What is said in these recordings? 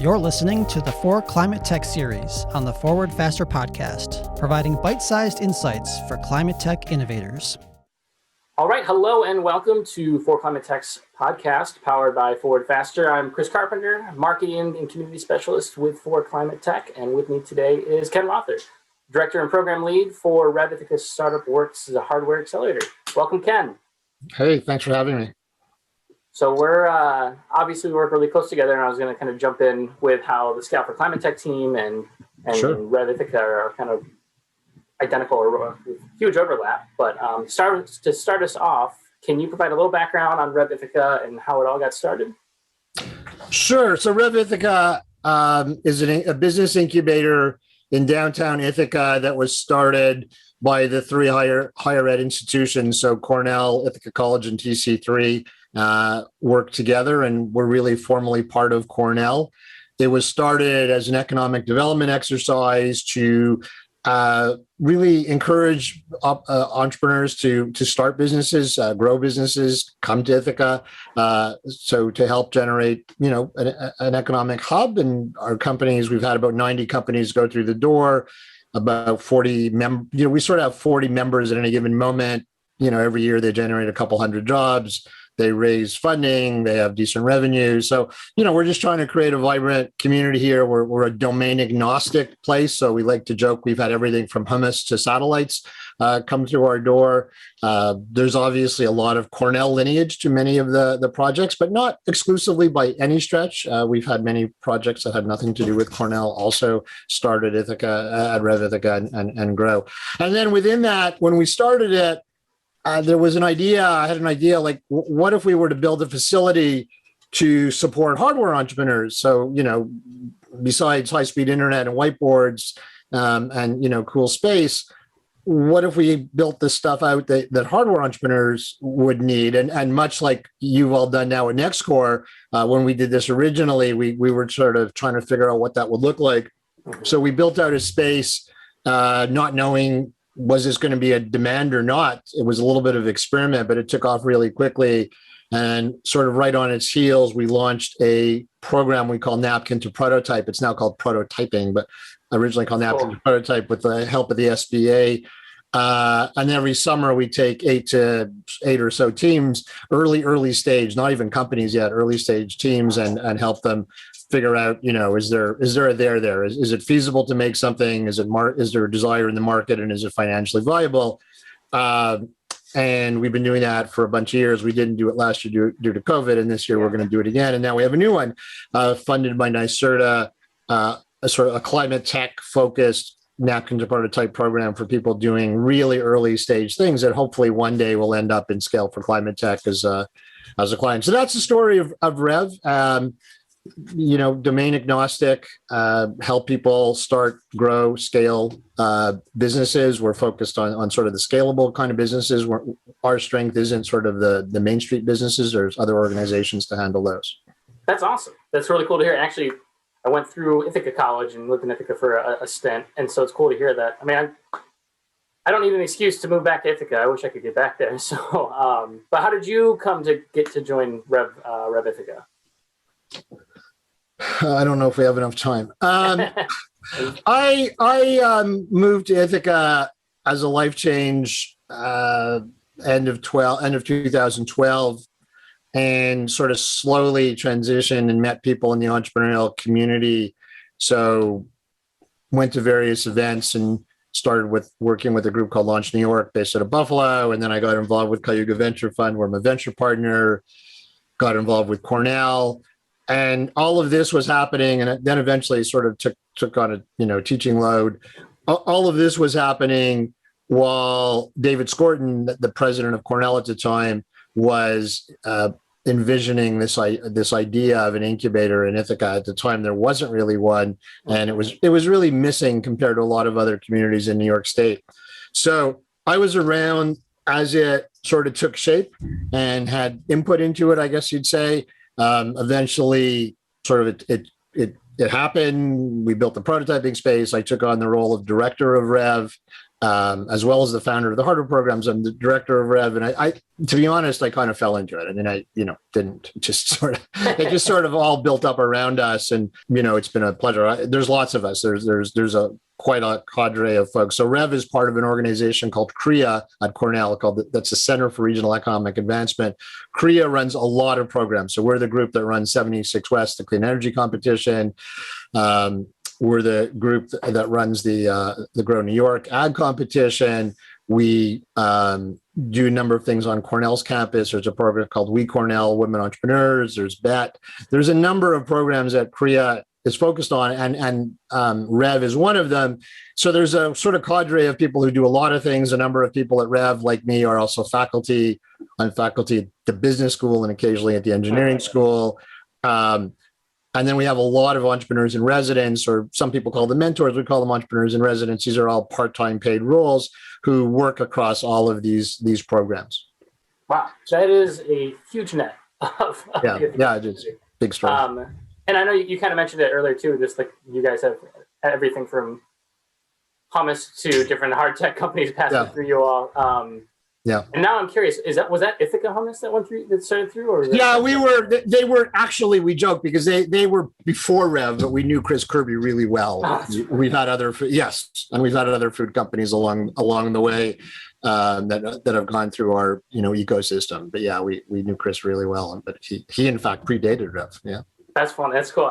You're listening to the For ClimateTech series on the Forward Faster podcast, providing bite-sized insights for climate tech innovators. All right, hello and welcome to For ClimateTech's podcast powered by Forward Faster. I'm Chris Carpenter, marketing and community specialist with For ClimateTech, and with me today is Ken Rother, director and program lead for Rev Ithaca Startup Works, a hardware accelerator. Welcome, Ken. Hey, thanks for having me. So we're obviously we work really close together, and I was going to kind of jump in with how the Scout for ClimateTech team and Sure. Rev Ithaca are kind of identical or huge overlap. But to start us off, can you provide a little background on Rev Ithaca and how it all got started? Sure. So Rev Ithaca is a business incubator in downtown Ithaca that was started by the three higher ed institutions. So Cornell, Ithaca College, and TC3 work together, and we're really formally part of Cornell. It was started as an economic development exercise to really encourage entrepreneurs to start businesses, grow businesses, come to Ithaca, so to help generate, an economic hub. And our companies, we've had about 90 companies go through the door, about 40 we sort of have 40 members at any given moment. Every year they generate a couple hundred jobs. They raise funding, they have decent revenue. So, we're just trying to create a vibrant community here. We're a domain agnostic place. So we like to joke we've had everything from hummus to satellites come through our door. There's obviously a lot of Cornell lineage to many of the projects, but not exclusively by any stretch. We've had many projects that had nothing to do with Cornell also start at Ithaca, at Rev Ithaca and grow. And then within that, when we started it, there was an idea, I had an idea, like, what if we were to build a facility to support hardware entrepreneurs? So, besides high-speed internet and whiteboards and, cool space, what if we built this stuff out that hardware entrepreneurs would need? And much like you've all done now at NextCore, when we did this originally, we were sort of trying to figure out what that would look like. So we built out a space, not knowing, was this going to be a demand or not? It was a little bit of experiment, but it took off really quickly. And sort of right on its heels, we launched a program we call Napkin to Prototype. It's now called Prototyping, but originally called Napkin to Prototype with the help of the SBA. And every summer we take eight or so teams, early stage, not even companies yet, early stage teams, and help them figure out, is there a there? Is it feasible to make something? Is there a desire in the market, and is it financially viable? And we've been doing that for a bunch of years. We didn't do it last year due to COVID, and this year we're going to do it again. And now we have a new one funded by NYSERDA, a sort of a climate tech focused napkin to prototype program for people doing really early stage things that hopefully one day will end up in scale for climate tech as a client. So that's the story of Rev. Domain agnostic, help people start, grow, scale businesses. We're focused on sort of the scalable kind of businesses. Our strength isn't sort of the Main Street businesses. There's other organizations to handle those. That's awesome. That's really cool to hear. Actually, I went through Ithaca College and lived in Ithaca for a stint, and so it's cool to hear that. I mean, I don't need an excuse to move back to Ithaca. I wish I could get back there. So, but how did you come to get to join Rev Ithaca? I don't know if we have enough time. I moved to Ithaca as a life change end of 2012, and sort of slowly transitioned and met people in the entrepreneurial community. So went to various events and started working with a group called Launch New York based out of Buffalo. And then I got involved with Cayuga Venture Fund, where I'm a venture partner, got involved with Cornell. And all of this was happening, and then eventually sort of took on a teaching load. All of this was happening while David Skorton, the president of Cornell at the time, was envisioning this idea of an incubator in Ithaca. At the time, there wasn't really one, and it was really missing compared to a lot of other communities in New York State. So I was around as it sort of took shape and had input into it, I guess you'd say. Eventually, sort of it happened. We built the prototyping space. I took on the role of director of Rev. as well as the founder of the hardware programs. I'm the director of Rev, and I to be honest, I kind of fell into it. I mean, didn't just sort of, it just sort of all built up around us, and it's been a pleasure. There's lots of us. There's quite a cadre of folks. So Rev is part of an organization called CREA at Cornell, that's the Center for Regional Economic Advancement. CREA runs a lot of programs. So we're the group that runs 76 West, the clean energy competition. We're the group that runs the Grow New York Ag competition. We do a number of things on Cornell's campus. There's a program called We Cornell Women Entrepreneurs. There's BET. There's a number of programs that CREA is focused on, and Rev is one of them. So there's a sort of cadre of people who do a lot of things. A number of people at Rev, like me, are also faculty. I'm faculty at the business school and occasionally at the engineering school. And then we have a lot of entrepreneurs in residence, or some people call them mentors. We call them entrepreneurs in residence. These are all part-time paid roles who work across all of these programs. Wow, that is a huge net. Yeah, it's big story. And I know you kind of mentioned it earlier too. Just like you guys have everything from hummus to different hard tech companies passing through you all. Yeah. And now I'm curious, was that Ithaca hummus that started through, or they were actually, we joke because they were before Rev, but we knew Chris Kirby really well. We've had other and we've had other food companies along the way that have gone through our ecosystem. But yeah, we knew Chris really well, but he in fact predated Rev. Yeah. That's fun. That's cool.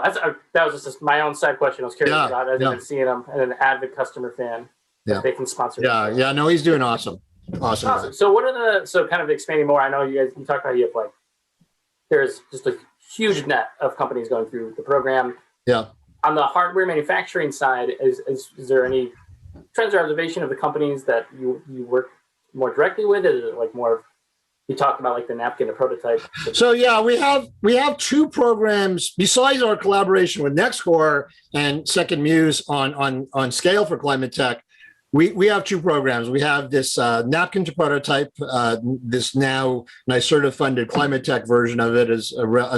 That was just my own side question. I was curious about. I've been seeing him and an avid customer fan. Yeah. They can sponsor. Yeah. No, he's doing awesome. Awesome. So what are kind of expanding more? I know you talked about there's just a huge net of companies going through the program. Yeah. On the hardware manufacturing side, is there any trends or observation of the companies that you work more directly with? Is it like more? You talked about like the napkin, the prototype. So yeah, we have two programs besides our collaboration with NextCore and Second Muse on scale for ClimateTech. We have two programs. We have this napkin to prototype, this now NYSERDA funded ClimateTech version of it, as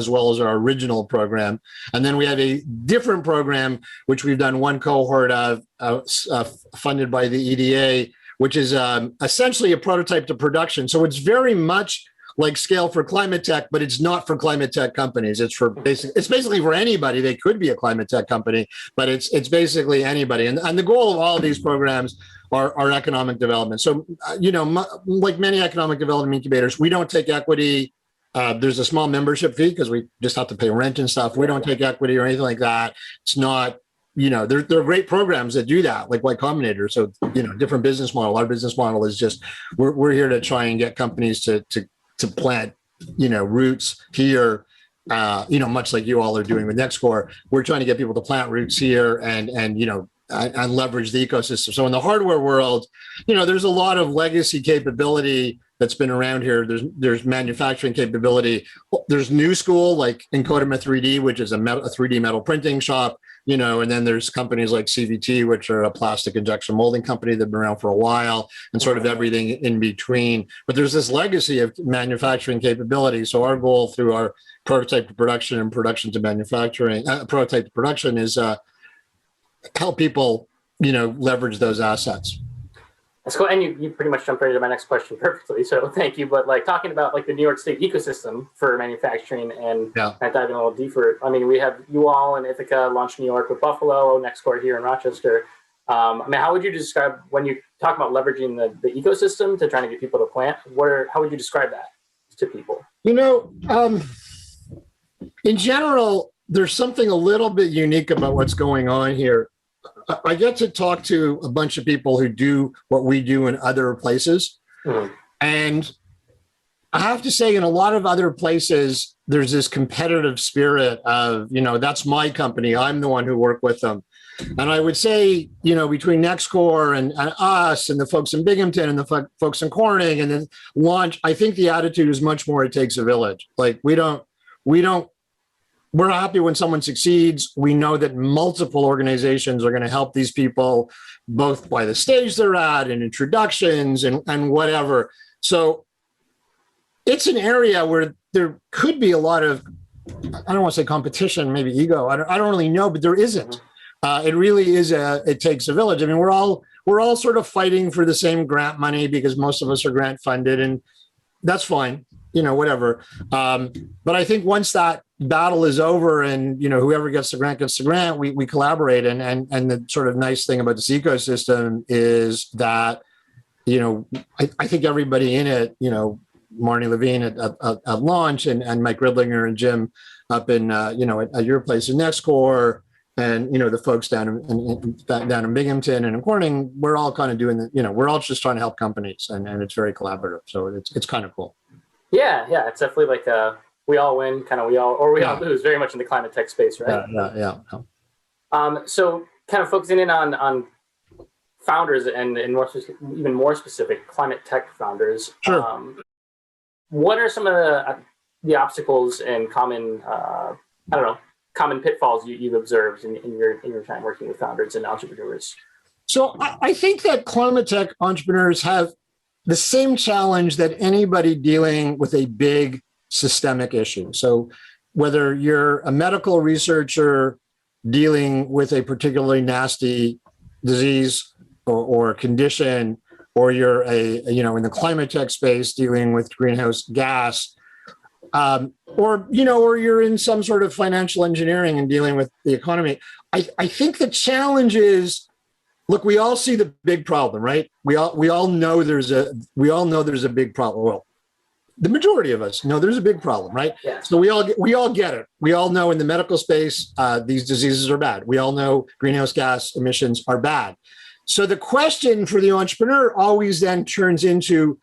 well as our original program. And then we have a different program, which we've done one cohort of, funded by the EDA, which is essentially a prototype to production. So it's very much like scale for ClimateTech, but it's not for ClimateTech companies. It's basically for anybody. They could be a ClimateTech company, but it's basically anybody. And the goal of all of these programs are economic development. So, like many economic development incubators, we don't take equity. There's a small membership fee because we just have to pay rent and stuff. We don't take equity or anything like that. It's not, there are great programs that do that, like Y Combinator. So, different business model. Our business model is just, we're here to try and get companies to plant, roots here, much like you all are doing with NextCore. We're trying to get people to plant roots here and leverage the ecosystem. So in the hardware world, there's a lot of legacy capability that's been around here. There's manufacturing capability. There's new school like Encodima 3D, which is a 3D metal printing shop, and then there's companies like CVT, which are a plastic injection molding company that have been around for a while, and sort of everything in between. But there's this legacy of manufacturing capability. So our goal through our prototype to production and production to manufacturing, prototype to production is help people, leverage those assets. That's cool. And you pretty much jumped right into my next question perfectly. So thank you. But talking about the New York State ecosystem for manufacturing and diving a little deeper. I mean, we have you all and Ithaca launched New York with Buffalo, NextCore here in Rochester. How would you describe when you talk about leveraging the ecosystem to trying to get people to plant? How would you describe that to people? In general, there's something a little bit unique about what's going on here. I get to talk to a bunch of people who do what we do in other places. Mm-hmm. And I have to say, in a lot of other places, there's this competitive spirit of, that's my company. I'm the one who worked with them. And I would say, between NextCore and us and the folks in Binghamton and the folks in Corning and then launch, I think the attitude is much more, it takes a village. We're happy when someone succeeds. We know that multiple organizations are going to help these people, both by the stage they're at and introductions and whatever. So it's an area where there could be a lot of, I don't want to say competition, maybe ego. I don't really know, but there isn't. It really is it takes a village. I mean, we're all we're all sort of fighting for the same grant money because most of us are grant funded, and that's fine, whatever. But I think once that battle is over and, whoever gets the grant, we collaborate. And the sort of nice thing about this ecosystem is that, I think everybody in it, Marnie Levine at launch and Mike Ridlinger and Jim up in, at your place in NextCore, and, the folks down in Binghamton and in Corning, we're all kind of doing the, we're all just trying to help companies, and it's very collaborative. So it's kind of cool. Yeah. It's definitely like we all win, kind of we all lose, very much in the climate tech space, right? Yeah. So kind of focusing in on founders and even more specific climate tech founders. Sure. What are some of the obstacles and common pitfalls you've observed in your time working with founders and entrepreneurs? So I think that climate tech entrepreneurs have the same challenge that anybody dealing with a big systemic issue. So whether you're a medical researcher dealing with a particularly nasty disease or condition, or you're in the climate tech space dealing with greenhouse gas, or you're in some sort of financial engineering and dealing with the economy. I think the challenge is, look, we all see the big problem, right? We all know there's a big problem. Well, the majority of us know there's a big problem, right? Yeah. So we all get it. We all know in the medical space, these diseases are bad. We all know greenhouse gas emissions are bad. So the question for the entrepreneur always then turns into,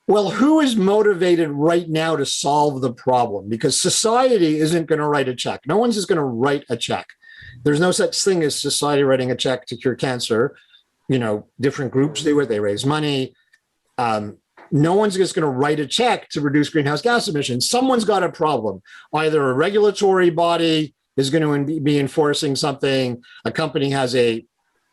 well, who is motivated right now to solve the problem? Because society isn't going to write a check. No one's just going to write a check. There's no such thing as society writing a check to cure cancer. Different groups do it. They raise money. No one's just going to write a check to reduce greenhouse gas emissions. Someone's got a problem. Either a regulatory body is going to be enforcing something. A company has a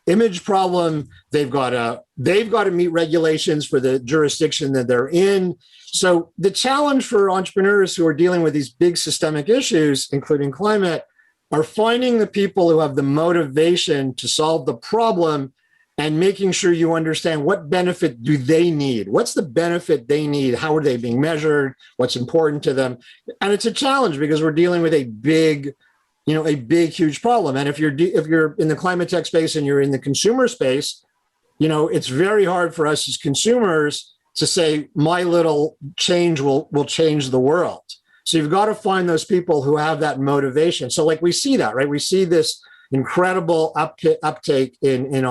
image problem. They've got to meet regulations for the jurisdiction that they're in. So the challenge for entrepreneurs who are dealing with these big systemic issues, including climate, are finding the people who have the motivation to solve the problem and making sure you understand what benefit do they need? What's the benefit they need? How are they being measured? What's important to them? And it's a challenge because we're dealing with a big, huge problem. And if you're in the climate tech space and you're in the consumer space, it's very hard for us as consumers to say, my little change will change the world. So you've got to find those people who have that motivation. So like we see that, right? We see this incredible uptake in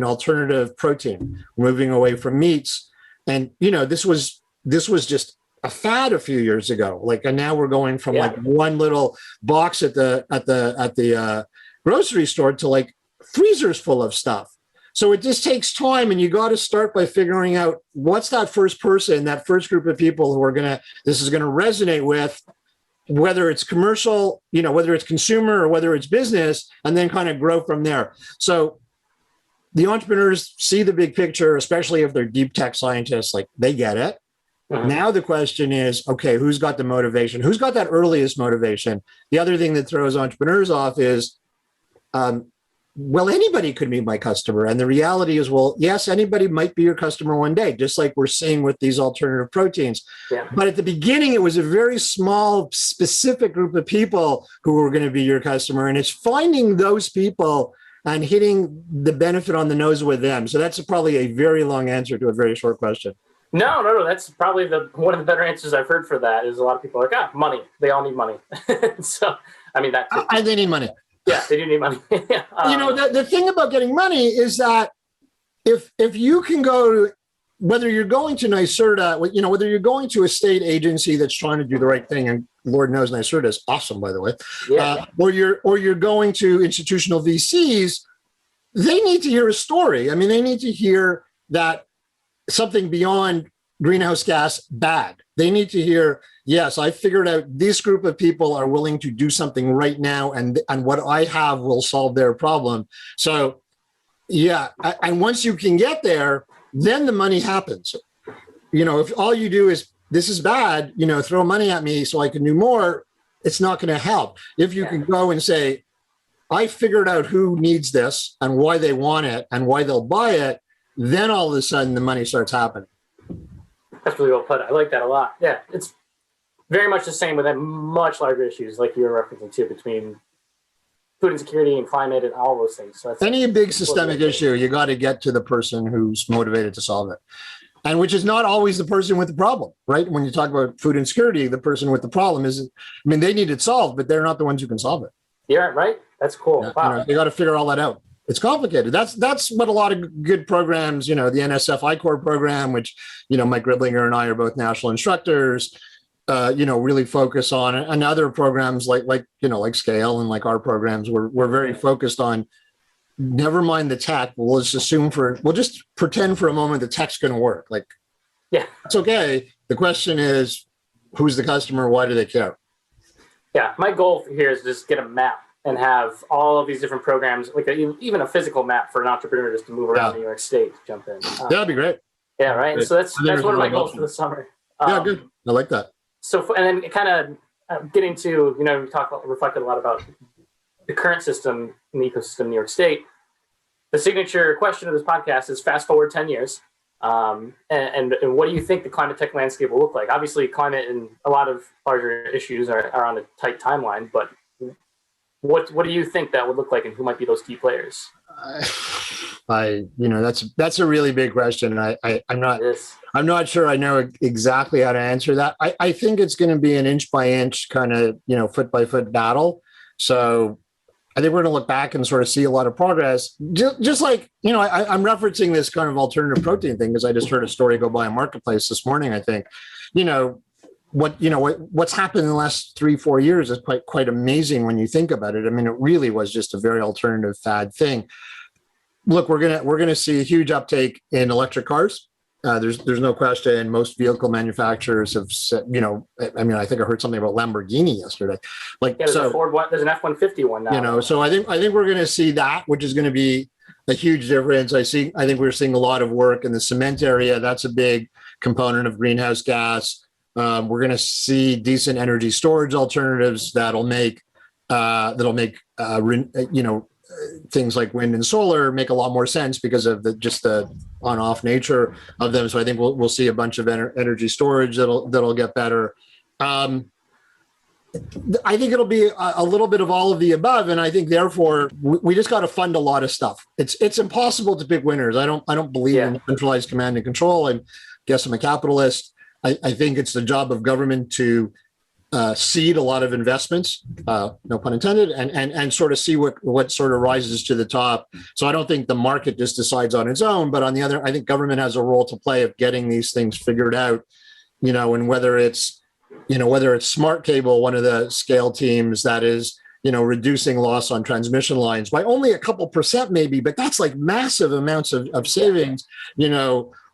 alternative protein, moving away from meats. And, this was just a fad a few years ago. And now we're going from one little box at the grocery store to freezers full of stuff. So it just takes time, and you got to start by figuring out what's that first person, that first group of people who this is going to resonate with, whether it's commercial, whether it's consumer or whether it's business, and then kind of grow from there. So the entrepreneurs see the big picture, especially if they're deep tech scientists, they get it. Mm-hmm. Now the question is, okay, who's got the motivation? Who's got that earliest motivation? The other thing that throws entrepreneurs off is, well, anybody could be my customer. And the reality is, well, yes, anybody might be your customer one day, just like we're seeing with these alternative proteins. Yeah. But at the beginning, it was a very small, specific group of people who were going to be your customer. And it's finding those people and hitting the benefit on the nose with them. So that's probably a very long answer to a very short question. No. That's probably one of the better answers I've heard for that is a lot of people are like, money. They all need money. So, that too. And they need money. Yeah, they do need money. The thing about getting money is that if you can go, whether you're going to NYSERDA, whether you're going to a state agency that's trying to do the right thing, and Lord knows NYSERDA is awesome, by the way, or you're going to institutional VCs, they need to hear a story. They need to hear that something beyond greenhouse gas bad. They need to hear, yes, I figured out this group of people are willing to do something right now, and what I have will solve their problem. So, and once you can get there, then the money happens. If all you do is, this is bad, throw money at me so I can do more, it's not going to help. If you can go and say, I figured out who needs this and why they want it and why they'll buy it, then all of a sudden the money starts happening. That's really well put. I like that a lot. Yeah, it's very much the same with much larger issues like you were referencing too, between food insecurity and climate and all those things. So that's any big systemic issue, you got to get to the person who's motivated to solve it. And which is not always the person with the problem, right? When you talk about food insecurity, the person with the problem is, they need it solved, but they're not the ones who can solve it. Yeah, right. That's cool. Yeah, Wow. You got to figure all that out. It's complicated. That's what a lot of good programs, the NSF I-Corps program, which, Mike Ridlinger and I are both national instructors, really focus on, and other programs like Scale and like our programs, we're very focused on. Never mind the tech. We'll just pretend for a moment the tech's going to work. Like, yeah, it's okay. The question is, who's the customer? Why do they care? Yeah, my goal here is just get a map and have all of these different programs, like even a physical map for an entrepreneur just to move around New York State, jump in. That'd be great. Yeah, right. So that's one of my goals for the summer. Yeah, good. I like that. So, and then kind of getting to, we reflected a lot about the current system in the ecosystem in New York State. The signature question of this podcast is fast forward 10 years. And what do you think the climate tech landscape will look like? Obviously, climate and a lot of larger issues are on a tight timeline, but what do you think that would look like, and who might be those key players? That's a really big question. I'm not sure I know exactly how to answer that. I think it's going to be an inch by inch kind of, foot by foot battle. So I think we're going to look back and sort of see a lot of progress. Just like, I'm referencing this kind of alternative protein thing because I just heard a story go by a marketplace this morning, I think. What's happened in the last 3-4 years is quite amazing when you think about it. It really was just a very alternative fad thing. Look, we're gonna see a huge uptake in electric cars. There's no question. Most vehicle manufacturers have said, I think I heard something about Lamborghini yesterday. There's a Ford there's an F-150 one now. So I think we're going to see that, which is going to be a huge difference. I think we're seeing a lot of work in the cement area. That's a big component of greenhouse gas. We're going to see decent energy storage alternatives that'll make things like wind and solar make a lot more sense because of the on-off nature of them. So I think we'll see a bunch of energy storage that'll get better. I think it'll be a little bit of all of the above, and I think therefore we just got to fund a lot of stuff. It's impossible to pick winners. I don't believe in centralized command and control. I guess I'm a capitalist. I think it's the job of government to seed a lot of investments, no pun intended, and sort of see what sort of rises to the top. So I don't think the market just decides on its own, but on the other, I think government has a role to play of getting these things figured out, and whether it's smart cable, one of the Scale teams that is, reducing loss on transmission lines by only a couple percent maybe, but that's like massive amounts of savings,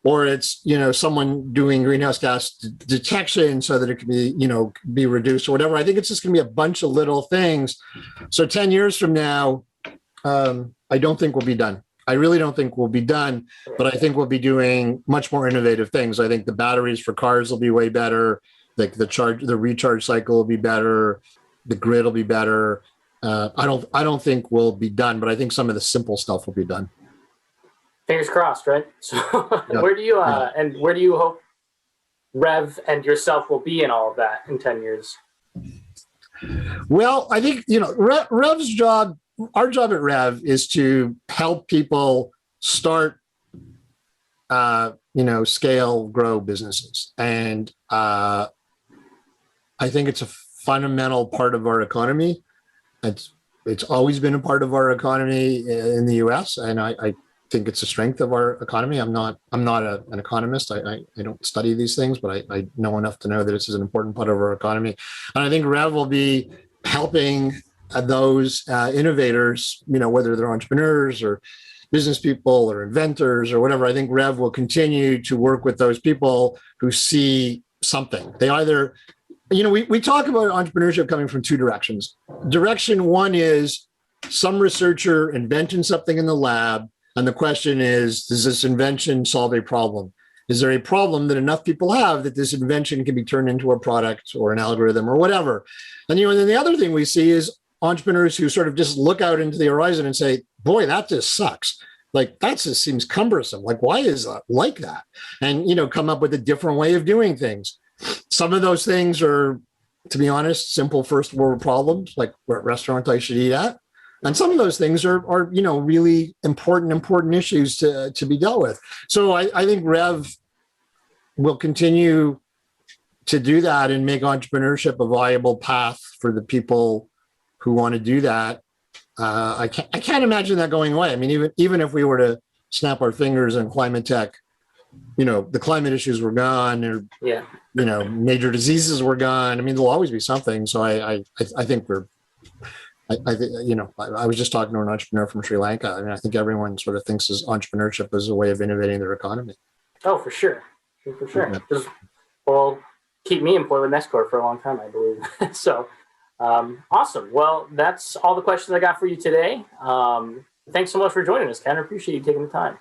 or it's, someone doing greenhouse gas detection so that it can be, be reduced or whatever. I think it's just going to be a bunch of little things. So 10 years from now, I don't think we'll be done. I really don't think we'll be done, but I think we'll be doing much more innovative things. I think the batteries for cars will be way better. Like the recharge cycle will be better. The grid will be better. I don't think we'll be done, but I think some of the simple stuff will be done. Fingers crossed, right? So where do you hope Rev and yourself will be in all of that in 10 years? Well, I think, Rev's job, our job at Rev is to help people start, scale, grow businesses. And I think it's a fundamental part of our economy. It's always been a part of our economy in the US. And I think it's a strength of our economy. I'm not an economist. I don't study these things, but I know enough to know that this is an important part of our economy. And I think Rev will be helping those innovators, whether they're entrepreneurs or business people or inventors or whatever. I think Rev will continue to work with those people who see something. They either, we talk about entrepreneurship coming from two directions. Direction one is some researcher inventing something in the lab. And the question is, does this invention solve a problem? Is there a problem that enough people have that this invention can be turned into a product or an algorithm or whatever? And then the other thing we see is entrepreneurs who sort of just look out into the horizon and say, boy, that just sucks. Like, that just seems cumbersome. Like, why is that like that? And, come up with a different way of doing things. Some of those things are, to be honest, simple first world problems, like what restaurant I should eat at. And some of those things are really important issues to be dealt with. So I think Rev will continue to do that and make entrepreneurship a viable path for the people who want to do that. I can't imagine that going away. I mean, even if we were to snap our fingers and ClimateTech, the climate issues were gone, or major diseases were gone. I mean, there'll always be something. So I think I was just talking to an entrepreneur from Sri Lanka. I mean, I think everyone sort of thinks as entrepreneurship as a way of innovating their economy. Oh, for sure. For sure. Well, keep me employed with Nextcore for a long time, I believe. So, awesome. Well, that's all the questions I got for you today. Thanks so much for joining us, Ken. I appreciate you taking the time.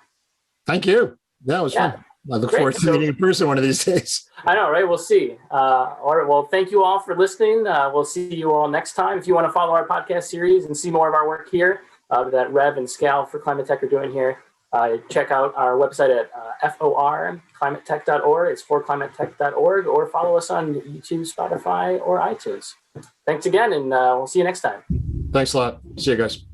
Thank you. That was fun. I look forward to meeting in person one of these days. I know, right? We'll see. All right. Well, thank you all for listening. We'll see you all next time. If you want to follow our podcast series and see more of our work here that Rev and Scal for ClimateTech are doing here, check out our website at forclimatetech.org. It's forclimatetech.org, or follow us on YouTube, Spotify, or iTunes. Thanks again, and we'll see you next time. Thanks a lot. See you guys.